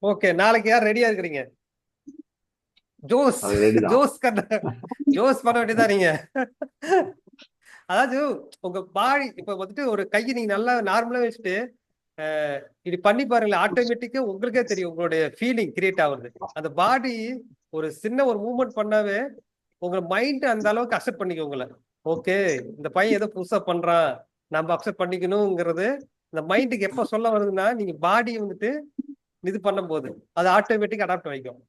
Okay, நாளைக்கு யார் ரெடியா இருக்கிறீங்க? ஜோஸ் அது ரெடிதான். ஜோஸ் ஜோஸ் பண்ண வேண்டியதான் நீங்க. அதாவது உங்க பாடி இப்ப வந்துட்டு ஒரு கையை நீங்க நல்லா நார்மலா வச்சுட்டு இது பண்ணி பாருங்களேன், ஆட்டோமேட்டிக்கா உங்களுக்கே தெரியும் உங்களுடைய ஃபீலிங் கிரியேட் ஆகுது. அந்த பாடி ஒரு சின்ன ஒரு மூவ்மெண்ட் பண்ணாவே உங்க மைண்ட் அந்த அளவுக்கு அக்செப்ட் பண்ணிக்க உங்களை. ஓகே, இந்த பையன் ஏதோ புதுசா பண்றான், நம்ம அக்செப்ட் பண்ணிக்கணுங்கிறது இந்த மைண்டுக்கு எப்ப சொல்ல வருதுன்னா, நீங்க பாடி வந்துட்டு இது பண்ணும் போது அது ஆட்டோமேட்டிக் அடாப்ட் வைக்கும்.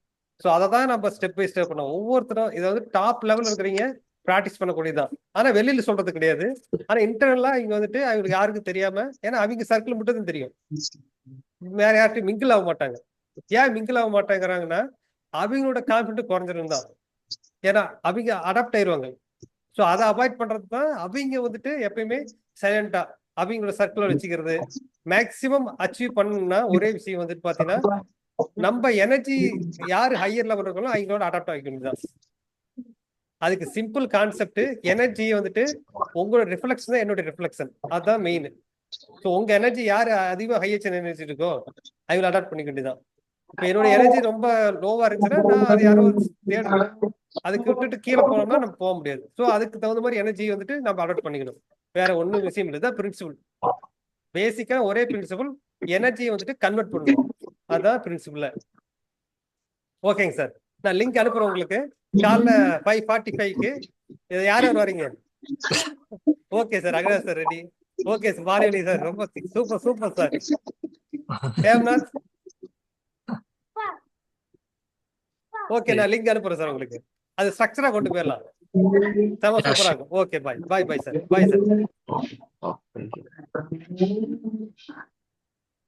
ஸோ அதை தான் நம்ம ஸ்டெப் பை ஸ்டெப் பண்ணோம். ஒவ்வொருத்தரும் இதை வந்து டாப் லெவல் இருக்கிறீங்க, ப்ராக்டிஸ் பண்ணக்கூடியதான். ஆனா வெளியில சொல்றது கிடையாது. ஆனா இன்டர்னலா இங்க வந்துட்டு அவங்களுக்கு யாருக்கும் தெரியாம, ஏன்னா அவங்க சர்க்கிள் மட்டும் தான் தெரியும், வேற யார்ட்டும் மிங்கிள் ஆக மாட்டாங்க. ஏன் மிங்கிள் ஆக மாட்டேங்கிறாங்கன்னா அவங்களோட கான்ஃபிடன்ட் குறைஞ்சிரும் தான். ஏன்னா அவங்க அடாப்ட் ஆயிருவாங்க. ஸோ அதை அவாய்ட் பண்றது தான் அவங்க வந்துட்டு எப்பயுமே சைலண்டா அவங்களோட சர்க்கிள் வச்சுக்கிறது. மேக்சிமம் அச்சீவ் பண்ணணும்னா ஒரே விஷயம் வந்துட்டு பாத்தீங்கன்னா, நம்ம எனர்ஜி யாரு ஹையர் லெவல் இருக்காங்களோ அவங்களோட அடாப்ட் ஆகிக்கணும் தான். அதுக்கு சிம்பிள் கான்செப்ட். எனர்ஜி வந்துட்டு உங்களோட ரிஃப்ளெக்ஷன் தான் என்னோட ரிஃப்ளெக்ஷன், அதுதான் மெயின். ஸோ உங்க எனர்ஜி யாரு அதிகம் ஹையஸ்ட் எனர்ஜி இருக்கோ அவங்களை அடாப்ட் பண்ணிக்க வேண்டியதான். இப்ப என்னோட எனர்ஜி ரொம்ப லோவா இருந்துச்சுன்னா நான் அது யாரோ தேடணும். அதுக்கு விட்டுட்டு கீழே போனோம்னா நம்ம போக முடியாது. ஸோ அதுக்கு தகுந்த மாதிரி எனர்ஜி வந்துட்டு நம்ம அடாப்ட் பண்ணிக்கணும். வேற ஒன்றும் விஷயம் இல்லை, தான் பிரின்சிபல். பேசிக்கா ஒரே பிரின்சிபல், எனர்ஜியை வந்துட்டு கன்வெர்ட் பண்ணணும், அதுதான் பிரின்சிபல். ஓகேங்க சார், நான் லிங்க் அனுப்புறேன் உங்களுக்கு. காலைல 5:45க்கு யார் யார் வரீங்க? Okay sir, Agaraj sir ready. Okay sir, Mariyani sir ரொம்ப super super sir. Hemnath okay, நான் லிங்க் அனுப்புறேன் சார் உங்களுக்கு. அது ஸ்ட்ரக்சரா கொண்டு போயிடலாம், செம சூப்பரா இருக்கும். Okay, bye bye bye sir, bye sir. Thank you.